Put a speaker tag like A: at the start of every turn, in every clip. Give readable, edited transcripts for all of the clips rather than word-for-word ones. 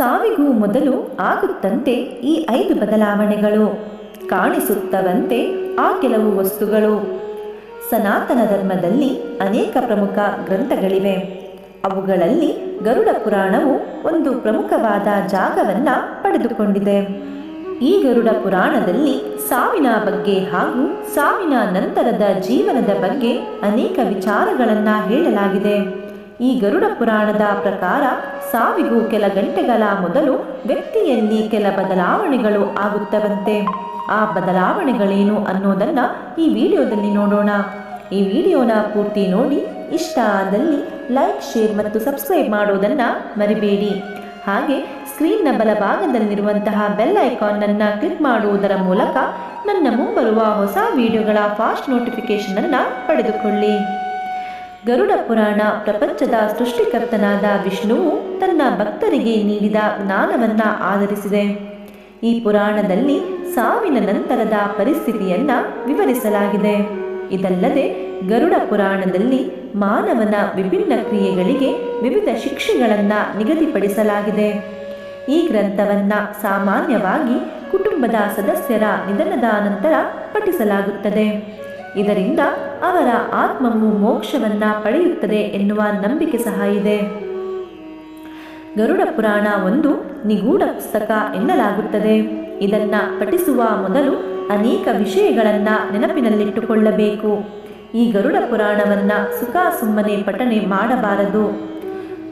A: ಸಾವಿಗೂ ಮೊದಲು ಆಗುತ್ತಂತೆ ಈ 5 ಬದಲಾವಣೆಗಳು, ಕಾಣಿಸುತ್ತವಂತೆ ಆ ಕೆಲವು ವಸ್ತುಗಳು. ಸನಾತನ ಧರ್ಮದಲ್ಲಿ ಅನೇಕ ಪ್ರಮುಖ ಗ್ರಂಥಗಳಿವೆ. ಅವುಗಳಲ್ಲಿ ಗರುಡ ಪುರಾಣವು ಒಂದು ಪ್ರಮುಖವಾದ ಜಾಗವನ್ನು ಪಡೆದುಕೊಂಡಿದೆ. ಈ ಗರುಡ ಪುರಾಣದಲ್ಲಿ ಸಾವಿನ ಬಗ್ಗೆ ಹಾಗೂ ಸಾವಿನ ನಂತರದ ಜೀವನದ ಬಗ್ಗೆ ಅನೇಕ ವಿಚಾರಗಳನ್ನು ಹೇಳಲಾಗಿದೆ. ಈ ಗರುಡ ಪುರಾಣದ ಪ್ರಕಾರ ಸಾವಿಗೂ ಕೆಲ ಗಂಟೆಗಳ ಮೊದಲು ವ್ಯಕ್ತಿಯಲ್ಲಿ ಕೆಲ ಬದಲಾವಣೆಗಳು ಆಗುತ್ತವಂತೆ. ಆ ಬದಲಾವಣೆಗಳೇನು ಅನ್ನೋದನ್ನು ಈ ವಿಡಿಯೋದಲ್ಲಿ ನೋಡೋಣ. ಈ ವಿಡಿಯೋನ ಪೂರ್ತಿ ನೋಡಿ ಇಷ್ಟ ಆದಲ್ಲಿ ಲೈಕ್, ಶೇರ್ ಮತ್ತು ಸಬ್ಸ್ಕ್ರೈಬ್ ಮಾಡೋದನ್ನು ಮರಿಬೇಡಿ. ಹಾಗೆ ಸ್ಕ್ರೀನ್ನ ಬಲಭಾಗದಲ್ಲಿರುವಂತಹ ಬೆಲ್ ಐಕಾನ್ನನ್ನು ಕ್ಲಿಕ್ ಮಾಡುವುದರ ಮೂಲಕ ನನ್ನ ಮುಂಬರುವ ಹೊಸ ವಿಡಿಯೋಗಳ ಫಾಸ್ಟ್ ನೋಟಿಫಿಕೇಷನನ್ನು ಪಡೆದುಕೊಳ್ಳಿ. ಗರುಡ ಪುರಾಣ ಪ್ರಪಂಚದ ಸೃಷ್ಟಿಕರ್ತನಾದ ವಿಷ್ಣುವು ತನ್ನ ಭಕ್ತರಿಗೆ ನೀಡಿದ ಜ್ಞಾನವನ್ನು ಆಧರಿಸಿದೆ. ಈ ಪುರಾಣದಲ್ಲಿ ಸಾವಿನ ನಂತರದ ಪರಿಸ್ಥಿತಿಯನ್ನು ವಿವರಿಸಲಾಗಿದೆ. ಇದಲ್ಲದೆ ಗರುಡ ಪುರಾಣದಲ್ಲಿ ಮಾನವನ ವಿಭಿನ್ನ ಕ್ರಿಯೆಗಳಿಗೆ ವಿವಿಧ ಶಿಕ್ಷೆಗಳನ್ನು ನಿಗದಿಪಡಿಸಲಾಗಿದೆ. ಈ ಗ್ರಂಥವನ್ನು ಸಾಮಾನ್ಯವಾಗಿ ಕುಟುಂಬದ ಸದಸ್ಯರ ನಿಧನದ ನಂತರ ಪಠಿಸಲಾಗುತ್ತದೆ. ಇದರಿಂದ ಅವರ ಆತ್ಮವು ಮೋಕ್ಷವನ್ನು ಪಡೆಯುತ್ತದೆ ಎನ್ನುವ ನಂಬಿಕೆ ಸಹ ಇದೆ. ಗರುಡ ಪುರಾಣ ಒಂದು ನಿಗೂಢ ಪುಸ್ತಕ ಎನ್ನಲಾಗುತ್ತದೆ. ಇದನ್ನು ಪಠಿಸುವ ಮೊದಲು ಅನೇಕ ವಿಷಯಗಳನ್ನು ನೆನಪಿನಲ್ಲಿಟ್ಟುಕೊಳ್ಳಬೇಕು. ಈ ಗರುಡ ಪುರಾಣವನ್ನು ಸುಮ್ಮನೆ ಪಠನೆ ಮಾಡಬಾರದು.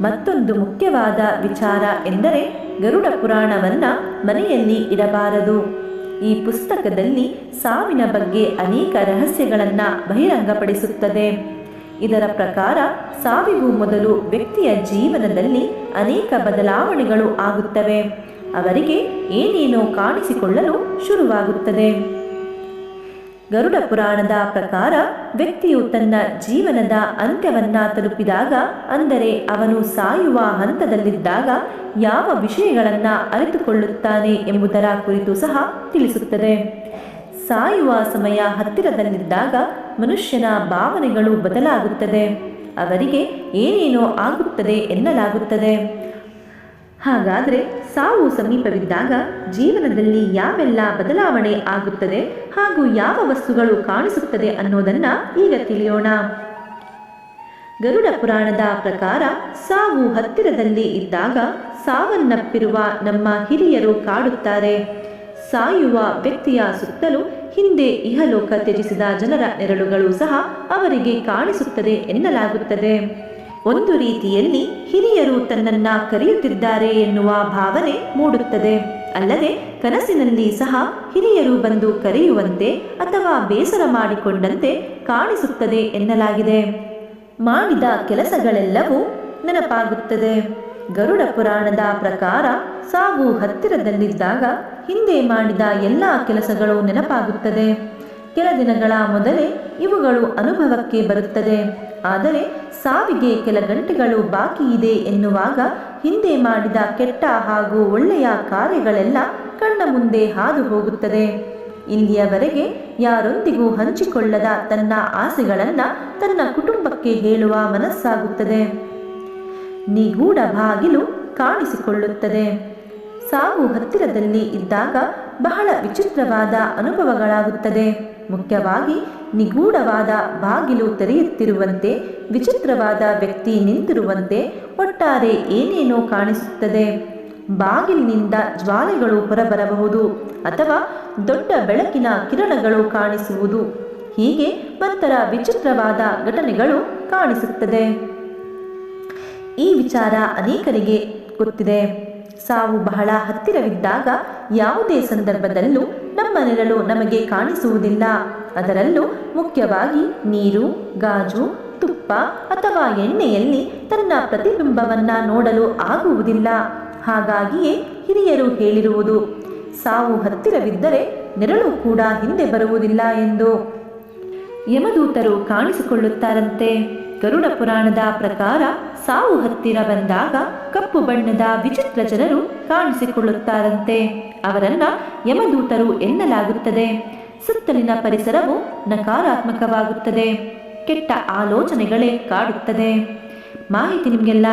A: ಮತ್ತೊಂದು ಮುಖ್ಯವಾದ ವಿಚಾರ ಎಂದರೆ ಗರುಡ ಪುರಾಣವನ್ನು ಮನೆಯಲ್ಲಿ ಇಡಬಾರದು. ಈ ಪುಸ್ತಕದಲ್ಲಿ ಸಾವಿನ ಬಗ್ಗೆ ಅನೇಕ ರಹಸ್ಯಗಳನ್ನು ಬಹಿರಂಗಪಡಿಸುತ್ತದೆ. ಇದರ ಪ್ರಕಾರ ಸಾವಿಗೂ ಮೊದಲು ವ್ಯಕ್ತಿಯ ಜೀವನದಲ್ಲಿ ಅನೇಕ ಬದಲಾವಣೆಗಳು ಆಗುತ್ತವೆ. ಅವರಿಗೆ ಏನೇನೋ ಕಾಣಿಸಿಕೊಳ್ಳಲು ಶುರುವಾಗುತ್ತದೆ. ಗರುಡ ಪುರಾಣದ ಪ್ರಕಾರ ವ್ಯಕ್ತಿಯು ತನ್ನ ಜೀವನದ ಅಂತ್ಯವನ್ನು ತಲುಪಿದಾಗ, ಅಂದರೆ ಅವನು ಸಾಯುವ ಹಂತದಲ್ಲಿದ್ದಾಗ ಯಾವ ವಿಷಯಗಳನ್ನು ಅರಿತುಕೊಳ್ಳುತ್ತಾನೆ ಎಂಬುದರ ಕುರಿತು ಸಹ ತಿಳಿಸುತ್ತದೆ. ಸಾಯುವ ಸಮಯ ಹತ್ತಿರದಲ್ಲಿದ್ದಾಗ ಮನುಷ್ಯನ ಭಾವನೆಗಳು ಬದಲಾಗುತ್ತದೆ. ಅವರಿಗೆ ಏನೇನೋ ಆಗುತ್ತದೆ ಎನ್ನಲಾಗುತ್ತದೆ. ಹಾಗಾದರೆ ಸಾವು ಸಮೀಪವಿದ್ದಾಗ ಜೀವನದಲ್ಲಿ ಯಾವೆಲ್ಲ ಬದಲಾವಣೆ ಆಗುತ್ತದೆ ಹಾಗೂ ಯಾವ ವಸ್ತುಗಳು ಕಾಣಿಸುತ್ತದೆ ಅನ್ನೋದನ್ನು ಈಗ ತಿಳಿಯೋಣ. ಗರುಡ ಪುರಾಣದ ಪ್ರಕಾರ ಸಾವು ಹತ್ತಿರದಲ್ಲಿ ಇದ್ದಾಗ ಸಾವನ್ನಪ್ಪಿರುವ ನಮ್ಮ ಹಿರಿಯರು ಕಾಡುತ್ತಾರೆ. ಸಾಯುವ ವ್ಯಕ್ತಿಯ ಸುತ್ತಲೂ ಹಿಂದೆ ಇಹಲೋಕ ತ್ಯಜಿಸಿದ ಜನರ ನೆರಳುಗಳು ಸಹ ಅವರಿಗೆ ಕಾಣಿಸುತ್ತದೆ ಎನ್ನಲಾಗುತ್ತದೆ. ಒಂದು ರೀತಿಯಲ್ಲಿ ಹಿರಿಯರು ತನ್ನನ್ನ ಕರೆಯುತ್ತಿದ್ದಾರೆ ಎನ್ನುವ ಭಾವನೆ ಮೂಡುತ್ತದೆ. ಅಲ್ಲದೆ ಕನಸಿನಲ್ಲಿ ಸಹ ಹಿರಿಯರು ಬಂದು ಕರೆಯುವಂತೆ ಅಥವಾ ಬೇಸರ ಮಾಡಿಕೊಂಡಂತೆ ಕಾಣಿಸುತ್ತದೆ ಎನ್ನಲಾಗಿದೆ. ಮಾಡಿದ ಕೆಲಸಗಳೆಲ್ಲವೂ ನೆನಪಾಗುತ್ತದೆ. ಗರುಡ ಪುರಾಣದ ಪ್ರಕಾರ ಸಾವು ಹತ್ತಿರದಲ್ಲಿದ್ದಾಗ ಹಿಂದೆ ಮಾಡಿದ ಎಲ್ಲ ಕೆಲಸಗಳು ನೆನಪಾಗುತ್ತದೆ. ಕೆಲ ದಿನಗಳ ಮೊದಲೇ ಇವುಗಳು ಅನುಭವಕ್ಕೆ ಬರುತ್ತದೆ. ಆದರೆ ಸಾವಿಗೆ ಕೆಲ ಗಂಟೆಗಳು ಬಾಕಿ ಇದೆ ಎನ್ನುವಾಗ ಹಿಂದೆ ಮಾಡಿದ ಕೆಟ್ಟ ಹಾಗೂ ಒಳ್ಳೆಯ ಕಾರ್ಯಗಳೆಲ್ಲ ಕಣ್ಣ ಮುಂದೆ ಹಾದು ಹೋಗುತ್ತದೆ. ಇಲ್ಲಿಯವರೆಗೆ ಯಾರೊಂದಿಗೂ ಹಂಚಿಕೊಳ್ಳದ ತನ್ನ ಆಸೆಗಳನ್ನು ತನ್ನ ಕುಟುಂಬಕ್ಕೆ ಹೇಳುವ ಮನಸ್ಸಾಗುತ್ತದೆ. ನಿಗೂಢ ಬಾಗಿಲು ಕಾಣಿಸಿಕೊಳ್ಳುತ್ತದೆ. ಸಾವು ಹತ್ತಿರದಲ್ಲಿ ಇದ್ದಾಗ ಬಹಳ ವಿಚಿತ್ರವಾದ ಅನುಭವಗಳಾಗುತ್ತದೆ. ಮುಖ್ಯವಾಗಿ ನಿಗೂಢವಾದ ಬಾಗಿಲು ತೆರೆಯುತ್ತಿರುವಂತೆ, ವಿಚಿತ್ರವಾದ ವ್ಯಕ್ತಿ ನಿಂತಿರುವಂತೆ, ಒಟ್ಟಾರೆ ಏನೇನೋ ಕಾಣಿಸುತ್ತದೆ. ಬಾಗಿಲಿನಿಂದ ಜ್ವಾಲೆಗಳು ಹೊರಬರಬಹುದು ಅಥವಾ ದೊಡ್ಡ ಬೆಳಕಿನ ಕಿರಣಗಳು ಕಾಣಿಸುವುದು. ಹೀಗೆ ಒಂಥರ ವಿಚಿತ್ರವಾದ ಘಟನೆಗಳು ಕಾಣಿಸುತ್ತದೆ. ಈ ವಿಚಾರ ಅನೇಕರಿಗೆ ಗೊತ್ತಿದೆ. ಸಾವು ಬಹಳ ಹತ್ತಿರವಿದ್ದಾಗ ಯಾವುದೇ ಸಂದರ್ಭದಲ್ಲೂ ನಮ್ಮ ನೆರಳು ನಮಗೆ ಕಾಣಿಸುವುದಿಲ್ಲ. ಅದರಲ್ಲೂ ಮುಖ್ಯವಾಗಿ ನೀರು, ಗಾಜು, ತುಪ್ಪ ಅಥವಾ ಎಣ್ಣೆಯಲ್ಲಿ ತನ್ನ ಪ್ರತಿಬಿಂಬವನ್ನು ನೋಡಲು ಆಗುವುದಿಲ್ಲ. ಹಾಗಾಗಿಯೇ ಹಿರಿಯರು ಹೇಳಿರುವುದು ಸಾವು ಹತ್ತಿರವಿದ್ದರೆ ನೆರಳು ಕೂಡ ಹಿಂದೆ ಬರುವುದಿಲ್ಲ ಎಂದು. ಯಮದೂತರು ಕಾಣಿಸಿಕೊಳ್ಳುತ್ತಾರಂತೆ. ಗರುಡ ಪುರಾಣದ ಪ್ರಕಾರ ಸಾವು ಹತ್ತಿರ ಬಂದಾಗ ಕಪ್ಪು ಬಣ್ಣದ ವಿಚಿತ್ರ ಜನರು ಕಾಣಿಸಿಕೊಳ್ಳುತ್ತಾರಂತೆ. ಅವರನ್ನ ಯಮದೂತರು ಎನ್ನಲಾಗುತ್ತದೆ. ಸುತ್ತಲಿನ ಪರಿಸರವು ನಕಾರಾತ್ಮಕವಾಗುತ್ತದೆ. ಕೆಟ್ಟ ಆಲೋಚನೆಗಳೇ ಕಾಡುತ್ತದೆ. ಮಾಹಿತಿ ನಿಮಗೆಲ್ಲ